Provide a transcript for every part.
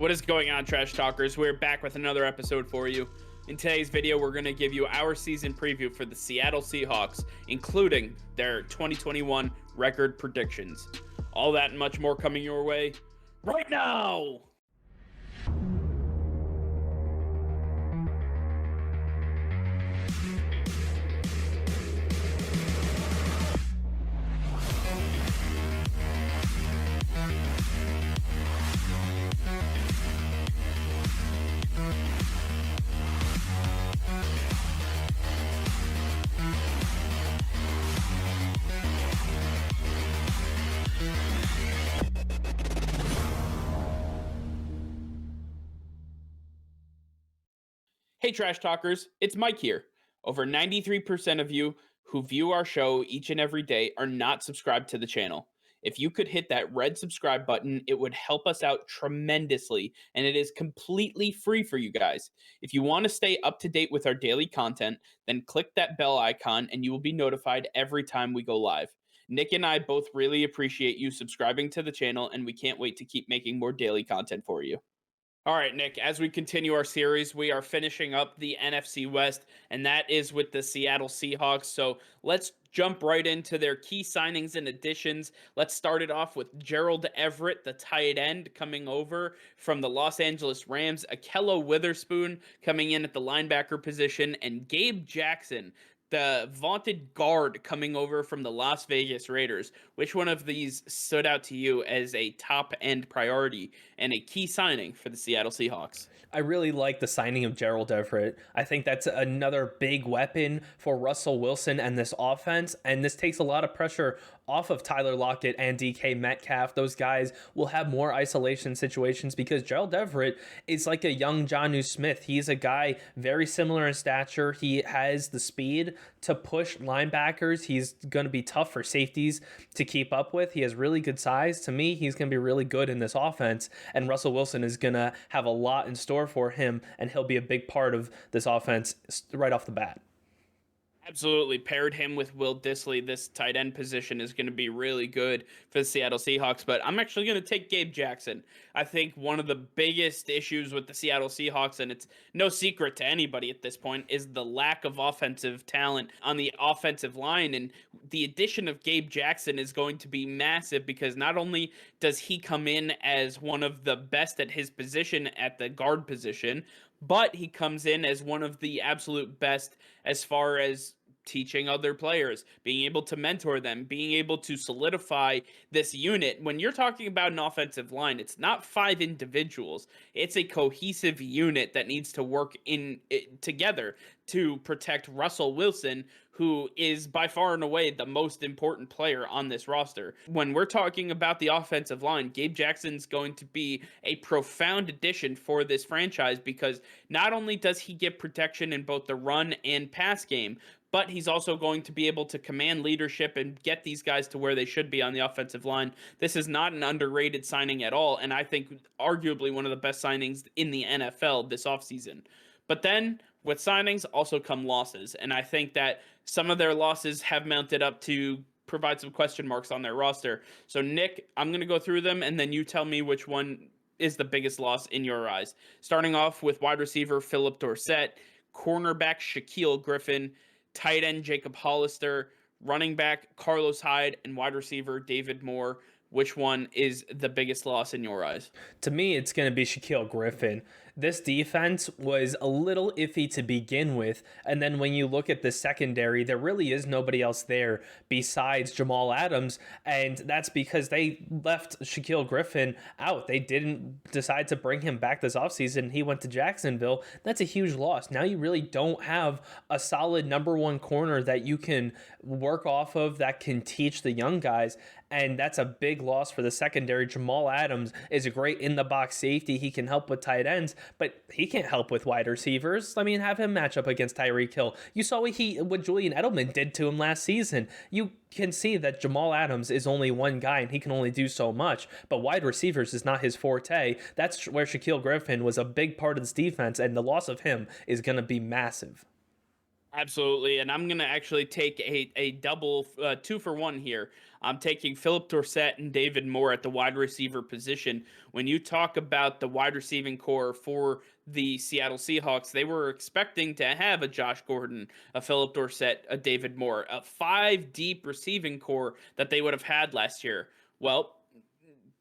What is going on, Trash Talkers? We're back with another episode for you. In today's video, we're going to give you our season preview for the Seattle Seahawks, including their 2021 record predictions. All that and much more coming your way right now! Hey Trash Talkers, it's Mike here. Over 93% of you who view our show each and every day are not subscribed to the channel. If you could hit that red subscribe button, it would help us out tremendously, and it is completely free for you guys. If you want to stay up to date with our daily content, then click that bell icon and you will be notified every time we go live. Nick and I both really appreciate you subscribing to the channel, and we can't wait to keep making more daily content for you. All right, Nick, as we continue our series, we are finishing up the NFC West, and that is with the Seattle Seahawks. So let's jump right into their key signings and additions. Let's start it off with Gerald Everett, the tight end, coming over from the Los Angeles Rams, Ahkello Witherspoon coming in at the linebacker position, and Gabe Jackson, the vaunted guard, coming over from the Las Vegas Raiders. Which one of these stood out to you as a top-end priority and a key signing for the Seattle Seahawks? I really like the signing of Gerald Everett. I think that's another big weapon for Russell Wilson and this offense, and this takes a lot of pressure off of Tyler Lockett and DK Metcalf. Those guys will have more isolation situations because Gerald Everett is like a young Jonnu Smith. He's a guy very similar in stature. He has the speed to push linebackers. He's going to be tough for safeties to keep up with. He has really good size. To me, he's going to be really good in this offense, and Russell Wilson is going to have a lot in store for him, and he'll be a big part of this offense right off the bat. Absolutely. Paired him with Will Dissly, this tight end position is going to be really good for the Seattle Seahawks, but I'm actually going to take Gabe Jackson. I think one of the biggest issues with the Seattle Seahawks, and it's no secret to anybody at this point, is the lack of offensive talent on the offensive line, and the addition of Gabe Jackson is going to be massive because not only does he come in as one of the best at his position at the guard position, but he comes in as one of the absolute best as far as teaching other players, being able to mentor them, being able to solidify this unit. When you're talking about an offensive line, it's not 5 individuals. It's a cohesive unit that needs to work together to protect Russell Wilson, who is by far and away the most important player on this roster. When we're talking about the offensive line, Gabe Jackson's going to be a profound addition for this franchise because not only does he get protection in both the run and pass game, but he's also going to be able to command leadership and get these guys to where they should be on the offensive line. This is not an underrated signing at all, and I think arguably one of the best signings in the NFL this offseason. But then with signings also come losses, and I think that some of their losses have mounted up to provide some question marks on their roster. So Nick, I'm going to go through them, and then you tell me which one is the biggest loss in your eyes. Starting off with wide receiver Phillip Dorsett, cornerback Shaquill Griffin, tight end Jacob Hollister, running back Carlos Hyde, and wide receiver David Moore. Which one is the biggest loss in your eyes? To me, it's going to be Shaquill Griffin. This defense was a little iffy to begin with, and then when you look at the secondary, there really is nobody else there besides Jamal Adams, and that's because they left Shaquill Griffin out. They didn't decide to bring him back this offseason. He went to Jacksonville. That's a huge loss. Now you really don't have a solid number one corner that you can work off of, that can teach the young guys, and that's a big loss for the secondary. Jamal Adams is a great in-the-box safety. He can help with tight ends, but he can't help with wide receivers. I mean, have him match up against Tyreek Hill. You saw what Julian Edelman did to him last season. You can see that Jamal Adams is only one guy, and he can only do so much, but wide receivers is not his forte. That's where Shaquill Griffin was a big part of this defense, and the loss of him is going to be massive. Absolutely, and I'm gonna actually take a double 2-for-1 here. I'm taking Phillip Dorsett and David Moore at the wide receiver position. When you talk about the wide receiving core for the Seattle Seahawks, they were expecting to have a Josh Gordon, a Phillip Dorsett, a David Moore, a five deep receiving core that they would have had last year. Well,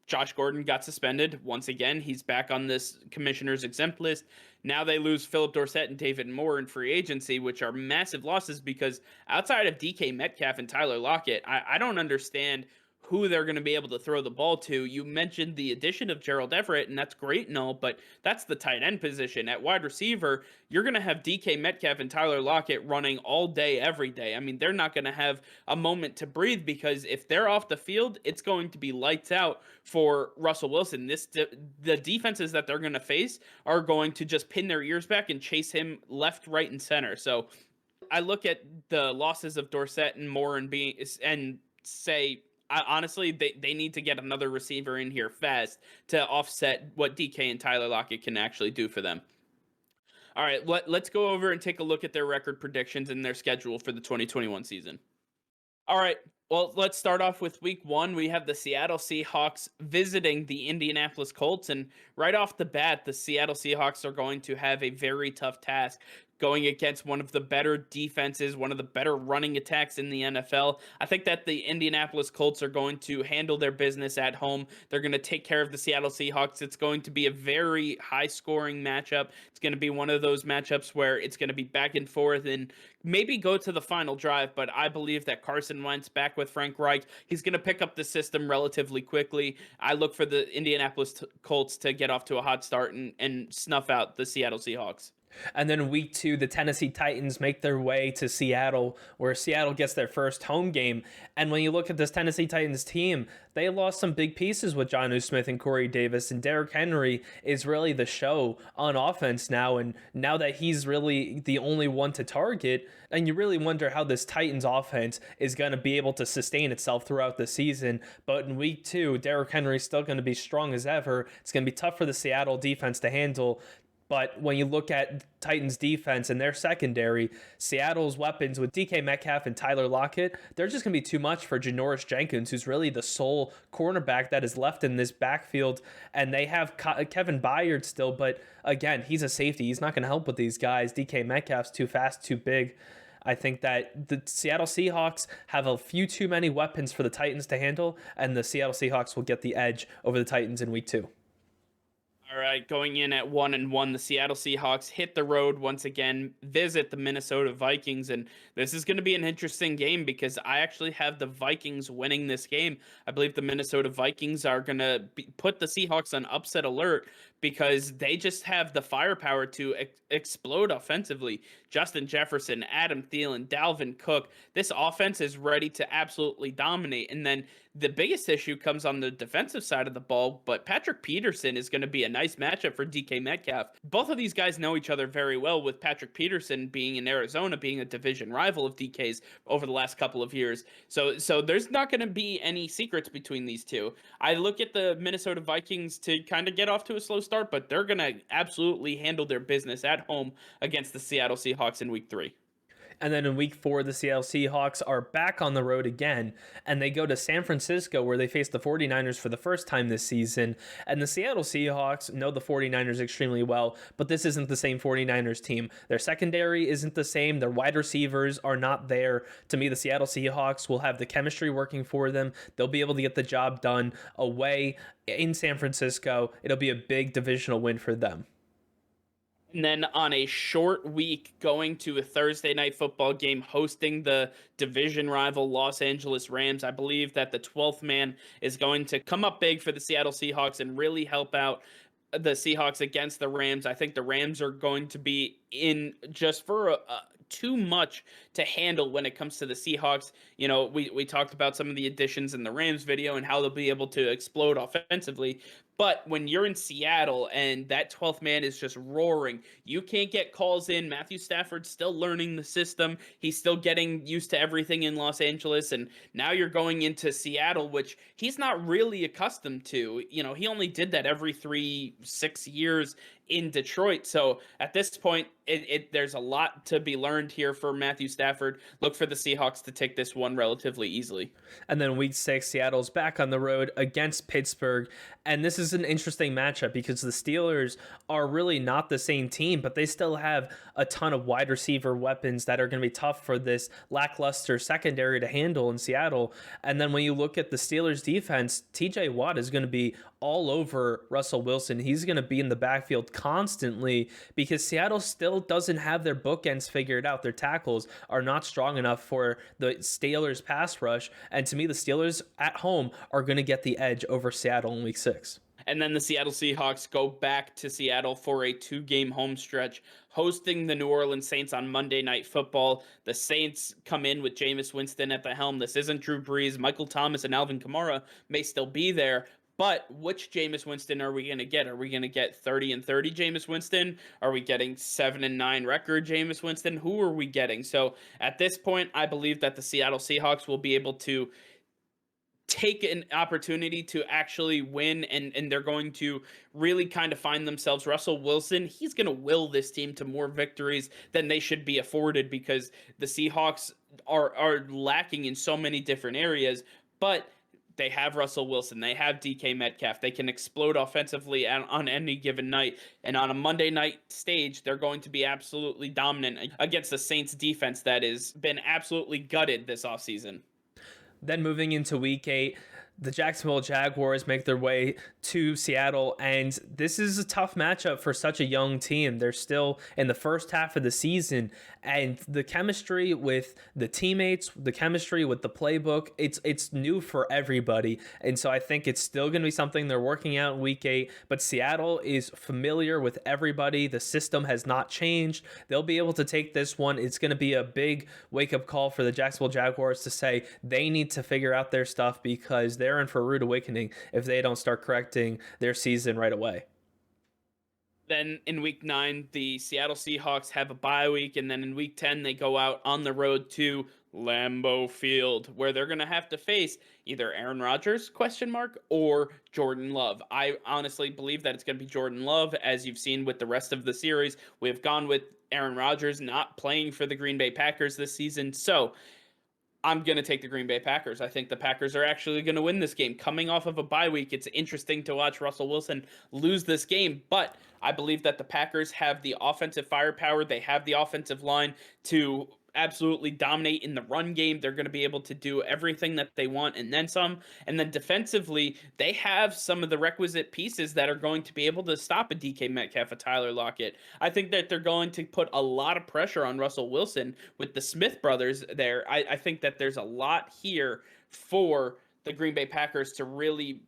Josh Gordon got suspended once again. He's back on this commissioner's exempt list. Now they lose Phillip Dorsett and David Moore in free agency, which are massive losses because outside of DK Metcalf and Tyler Lockett, I don't understand who they're going to be able to throw the ball to. You mentioned the addition of Gerald Everett, and that's great and all, but that's the tight end position. At wide receiver, you're going to have DK Metcalf and Tyler Lockett running all day, every day. I mean, they're not going to have a moment to breathe because if they're off the field, it's going to be lights out for Russell Wilson. The defenses that they're going to face are going to just pin their ears back and chase him left, right, and center. So I look at the losses of Dorsett and Moore and say, honestly, they need to get another receiver in here fast to offset what DK and Tyler Lockett can actually do for them. All right, let's go over and take a look at their record predictions and their schedule for the 2021 season. All right. Well, let's start off with week one. We have the Seattle Seahawks visiting the Indianapolis Colts. And right off the bat, the Seattle Seahawks are going to have a very tough task going against one of the better defenses, one of the better running attacks in the NFL. I think that the Indianapolis Colts are going to handle their business at home. They're going to take care of the Seattle Seahawks. It's going to be a very high scoring matchup. It's going to be one of those matchups where it's going to be back and forth and maybe go to the final drive, but I believe that Carson Wentz back with Frank Reich, he's going to pick up the system relatively quickly. I look for the Indianapolis Colts to get off to a hot start and snuff out the Seattle Seahawks. And then week two, the Tennessee Titans make their way to Seattle, where Seattle gets their first home game. And when you look at this Tennessee Titans team, they lost some big pieces with Jonnu Smith and Corey Davis, and Derrick Henry is really the show on offense now. And now that he's really the only one to target, and you really wonder how this Titans offense is going to be able to sustain itself throughout the season. But in week two, Derrick Henry is still going to be strong as ever. It's going to be tough for the Seattle defense to handle. But when you look at Titans defense and their secondary, Seattle's weapons with DK Metcalf and Tyler Lockett, they're just going to be too much for Janoris Jenkins, who's really the sole cornerback that is left in this backfield. And they have Kevin Byard still, but again, he's a safety. He's not going to help with these guys. DK Metcalf's too fast, too big. I think that the Seattle Seahawks have a few too many weapons for the Titans to handle, and the Seattle Seahawks will get the edge over the Titans in week two. All right, going in at 1-1, the Seattle Seahawks hit the road once again, visit the Minnesota Vikings, and this is going to be an interesting game because I actually have the Vikings winning this game. I believe the Minnesota Vikings are going to put the Seahawks on upset alert because they just have the firepower to explode offensively. Justin Jefferson, Adam Thielen, Dalvin Cook, this offense is ready to absolutely dominate. And then the biggest issue comes on the defensive side of the ball, but Patrick Peterson is going to be a nice matchup for DK Metcalf. Both of these guys know each other very well, with Patrick Peterson being in Arizona, being a division rival of DK's over the last couple of years. So there's not going to be any secrets between these two. I look at the Minnesota Vikings to kind of get off to a slow start, but they're going to absolutely handle their business at home against the Seattle Seahawks in week 3. And then in week 4, the Seattle Seahawks are back on the road again, and they go to San Francisco where they face the 49ers for the first time this season. And the Seattle Seahawks know the 49ers extremely well, but this isn't the same 49ers team. Their secondary isn't the same. Their wide receivers are not there. To me, the Seattle Seahawks will have the chemistry working for them. They'll be able to get the job done away in San Francisco. It'll be a big divisional win for them. And then on a short week, going to a Thursday night football game, hosting the division rival Los Angeles Rams. I believe that the 12th man is going to come up big for the Seattle Seahawks and really help out the Seahawks against the Rams. I think the Rams are going to be in just for too much to handle when it comes to the Seahawks. You know, we talked about some of the additions in the Rams video and how they'll be able to explode offensively, But when you're in Seattle and that 12th man is just roaring, you can't get calls in. Matthew Stafford's still learning the system. He's still getting used to everything in Los Angeles. And now you're going into Seattle, which he's not really accustomed to. He only did that every 6 years in Detroit. So at this point, there's a lot to be learned here for Matthew Stafford. Look for the Seahawks to take this one relatively easily. And then week 6, Seattle's back on the road against Pittsburgh. And this is an interesting matchup because the Steelers are really not the same team, but they still have a ton of wide receiver weapons that are going to be tough for this lackluster secondary to handle in Seattle. And then when you look at the Steelers defense, TJ Watt is going to be all over Russell Wilson. He's going to be in the backfield constantly because Seattle still doesn't have their bookends figured out. Their tackles are not strong enough for the Steelers pass rush. And to me, the Steelers at home are going to get the edge over Seattle in week 6. And then the Seattle Seahawks go back to Seattle for a 2-game home stretch, hosting the New Orleans Saints on Monday Night Football. The Saints come in with Jameis Winston at the helm. This isn't Drew Brees. Michael Thomas and Alvin Kamara may still be there. But which Jameis Winston are we going to get? Are we going to get 30-30 Jameis Winston? Are we getting 7-9 record Jameis Winston? Who are we getting? So at this point, I believe that the Seattle Seahawks will be able to take an opportunity to actually win, and they're going to really kind of find themselves. Russell Wilson, he's going to will this team to more victories than they should be afforded because the Seahawks are lacking in so many different areas, but they have Russell Wilson. They have DK Metcalf. They can explode offensively on any given night. And on a Monday night stage, they're going to be absolutely dominant against the Saints defense that has been absolutely gutted this offseason. Then moving into week 8, the Jacksonville Jaguars make their way to Seattle, and this is a tough matchup for such a young team. They're still in the first half of the season, and the chemistry with the teammates, the chemistry with the playbook, it's new for everybody. And so I think it's still going to be something they're working out in week 8, but Seattle is familiar with everybody. The system has not changed. They'll be able to take this one. It's going to be a big wake-up call for the Jacksonville Jaguars to say they need to figure out their stuff because they're in for a rude awakening if they don't start correcting their season right away. Then in week 9, the Seattle Seahawks have a bye week, and then in week 10, they go out on the road to Lambeau Field, where they're going to have to face either Aaron Rodgers, or Jordan Love. I honestly believe that it's going to be Jordan Love, as you've seen with the rest of the series. We have gone with Aaron Rodgers not playing for the Green Bay Packers this season, so I'm going to take the Green Bay Packers. I think the Packers are actually going to win this game. Coming off of a bye week, it's interesting to watch Russell Wilson lose this game, but I believe that the Packers have the offensive firepower. They have the offensive line to absolutely dominate in the run game. They're going to be able to do everything that they want and then some. And then defensively, they have some of the requisite pieces that are going to be able to stop a DK Metcalf, a Tyler Lockett. I think that they're going to put a lot of pressure on Russell Wilson with the Smith brothers there. I think that there's a lot here for the Green Bay Packers to really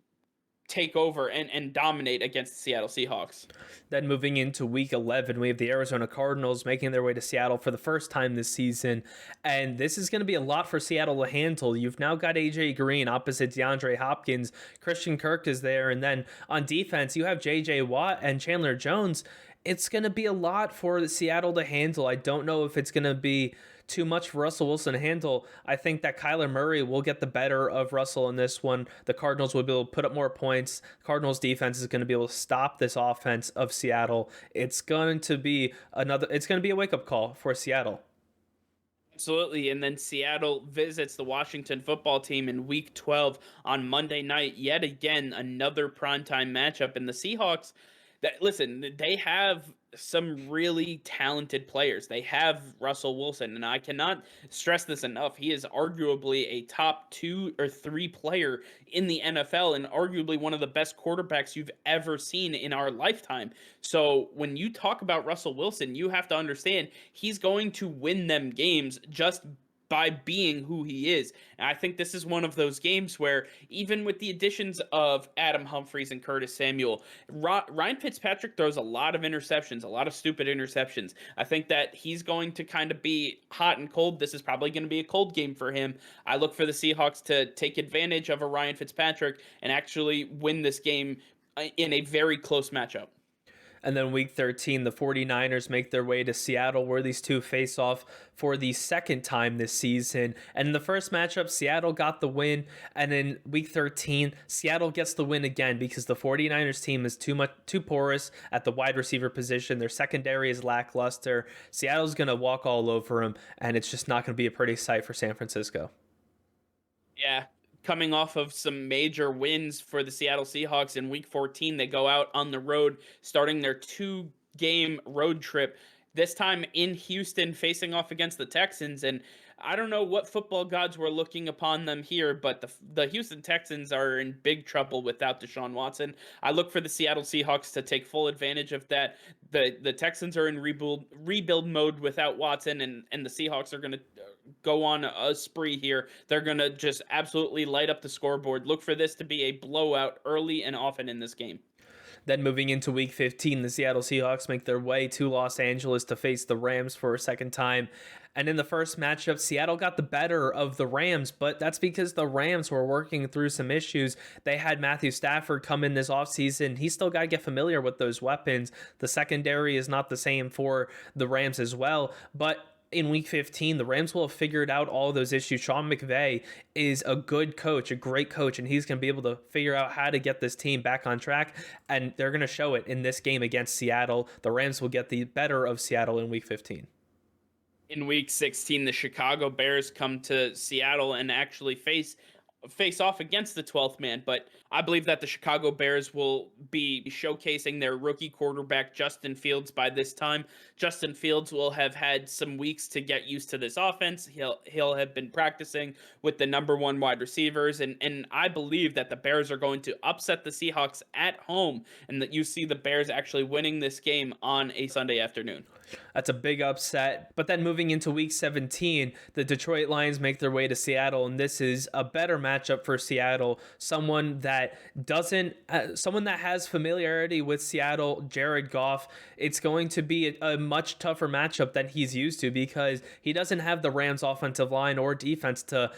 take over and dominate against the Seattle Seahawks. Then moving into week 11, we have the Arizona Cardinals making their way to Seattle for the first time this season. And this is going to be a lot for Seattle to handle. You've now got AJ Green opposite DeAndre Hopkins. Christian Kirk is there. And then on defense, you have JJ Watt and Chandler Jones. It's going to be a lot for Seattle to handle. I don't know if it's going to be too much for Russell Wilson to handle. I think that Kyler Murray will get the better of Russell in this one. The Cardinals will be able to put up more points. Cardinals defense is going to be able to stop this offense of Seattle. It's going to be a wake-up call for Seattle. Absolutely. And then Seattle visits the Washington football team in week 12 on Monday night. Yet again, another primetime matchup. And the Seahawks, they have some really talented players. They have Russell Wilson, and I cannot stress this enough. He is arguably a top 2 or 3 player in the NFL and arguably one of the best quarterbacks you've ever seen in our lifetime. So when you talk about Russell Wilson, you have to understand he's going to win them games just by being who he is. And I think this is one of those games where even with the additions of Adam Humphries and Curtis Samuel, Ryan Fitzpatrick throws a lot of interceptions, a lot of stupid interceptions. I think that he's going to kind of be hot and cold. This is probably going to be a cold game for him. I look for the Seahawks to take advantage of a Ryan Fitzpatrick and actually win this game in a very close matchup. And then week 13, the 49ers make their way to Seattle, where these two face off for the second time this season. And in the first matchup, Seattle got the win. And in week 13, Seattle gets the win again because the 49ers team is too porous at the wide receiver position. Their secondary is lackluster. Seattle's going to walk all over them, and it's just not going to be a pretty sight for San Francisco. Yeah, coming off of some major wins for the Seattle Seahawks in week 14, they go out on the road starting their 2-game road trip, this time in Houston facing off against the Texans. And I don't know what football gods were looking upon them here, but the Houston Texans are in big trouble without Deshaun Watson. I look for the Seattle Seahawks to take full advantage of that. The Texans are in rebuild mode without Watson, and the Seahawks are going to go on a spree here. They're going to just absolutely light up the scoreboard. Look for this to be a blowout early and often in this game. Then moving into week 15, the Seattle Seahawks make their way to Los Angeles to face the Rams for a second time. And in the first matchup, Seattle got the better of the Rams, but that's because the Rams were working through some issues. They had Matthew Stafford come in this offseason. He still got to get familiar with those weapons. The secondary is not the same for the Rams as well, but in week 15, the Rams will have figured out all those issues. Sean McVay is a good coach, a great coach, and he's going to be able to figure out how to get this team back on track, and they're going to show it in this game against Seattle. The Rams will get the better of Seattle in week 15. In week 16, the Chicago Bears come to Seattle and actually face off against the 12th man, but I believe that the Chicago Bears will be showcasing their rookie quarterback Justin Fields by this time. Justin Fields will have had some weeks to get used to this offense. He'll have been practicing with the number one wide receivers, and I believe that the Bears are going to upset the Seahawks at home, and that you see the Bears actually winning this game on a Sunday afternoon. That's a big upset. But then moving into week 17, the Detroit Lions make their way to Seattle, and this is a better matchup for Seattle. Someone that has familiarity with Seattle, Jared Goff. It's going to be a much tougher matchup than he's used to because he doesn't have the Rams offensive line or defense to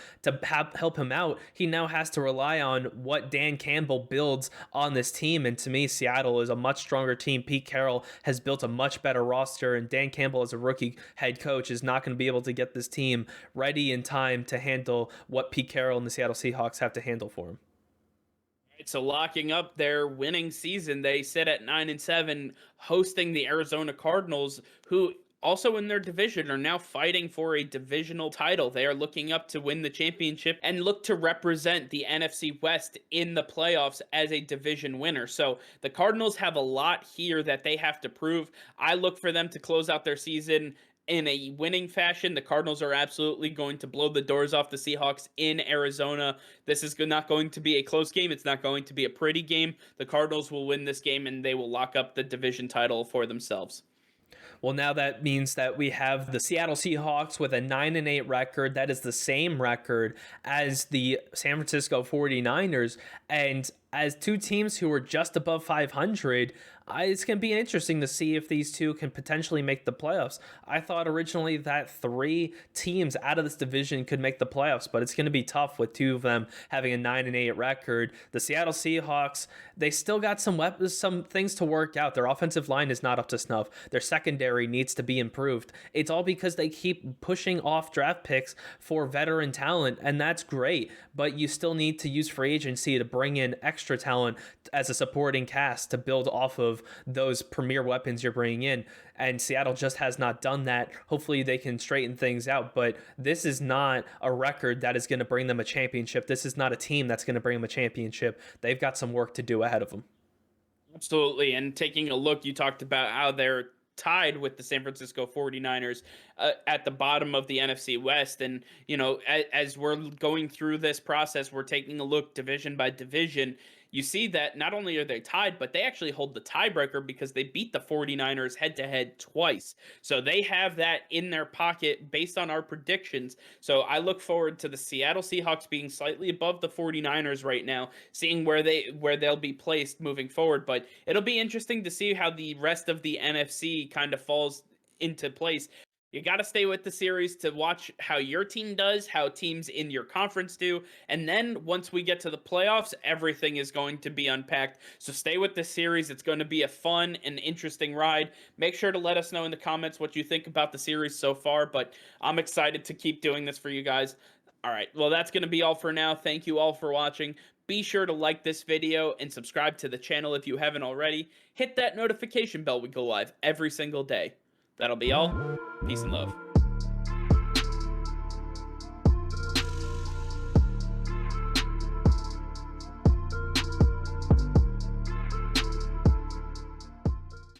help him out. He now has to rely on what Dan Campbell builds on this team, and to me, Seattle is a much stronger team. Pete Carroll has built a much better roster, and Dan Campbell as a rookie head coach is not going to be able to get this team ready in time to handle what Pete Carroll and the Seattle Seahawks have to handle for him. So locking up their winning season, they sit at 9-7, hosting the Arizona Cardinals, who also in their division are now fighting for a divisional title. They are looking up to win the championship and look to represent the NFC West in the playoffs as a division winner. So the Cardinals have a lot here that they have to prove. I look for them to close out their season in a winning fashion. The Cardinals are absolutely going to blow the doors off the Seahawks in Arizona. This is not going to be a close game. It's not going to be a pretty game. The Cardinals will win this game, and they will lock up the division title for themselves. Well, now that means that we have the Seattle Seahawks with a 9-8 record. That is the same record as the San Francisco 49ers. And as two teams who are just above 500, it's going to be interesting to see if these two can potentially make the playoffs. I thought originally that 3 teams out of this division could make the playoffs, but it's going to be tough with 2 of them having a 9-8 record. The Seattle Seahawks, they still got some things to work out. Their offensive line is not up to snuff. Their secondary needs to be improved. It's all because they keep pushing off draft picks for veteran talent, and that's great, but you still need to use free agency to bring in extra talent as a supporting cast to build off of those premier weapons you're bringing in, and Seattle just has not done that. Hopefully they can straighten things out, but this is not a record that is going to bring them a championship. This is not a team that's going to bring them a championship. They've got some work to do ahead of them. Absolutely. And taking a look, you talked about how they're tied with the San Francisco 49ers at the bottom of the NFC West. And, as we're going through this process, we're taking a look division by division. You see that not only are they tied, but they actually hold the tiebreaker because they beat the 49ers head-to-head twice. So they have that in their pocket based on our predictions. So I look forward to the Seattle Seahawks being slightly above the 49ers right now, seeing where they'll be placed moving forward. But it'll be interesting to see how the rest of the NFC kind of falls into place. You got to stay with the series to watch how your team does, how teams in your conference do. And then once we get to the playoffs, everything is going to be unpacked. So stay with this series. It's going to be a fun and interesting ride. Make sure to let us know in the comments what you think about the series so far. But I'm excited to keep doing this for you guys. All right. Well, that's going to be all for now. Thank you all for watching. Be sure to like this video and subscribe to the channel if you haven't already. Hit that notification bell. We go live every single day. That'll be all. Peace and love.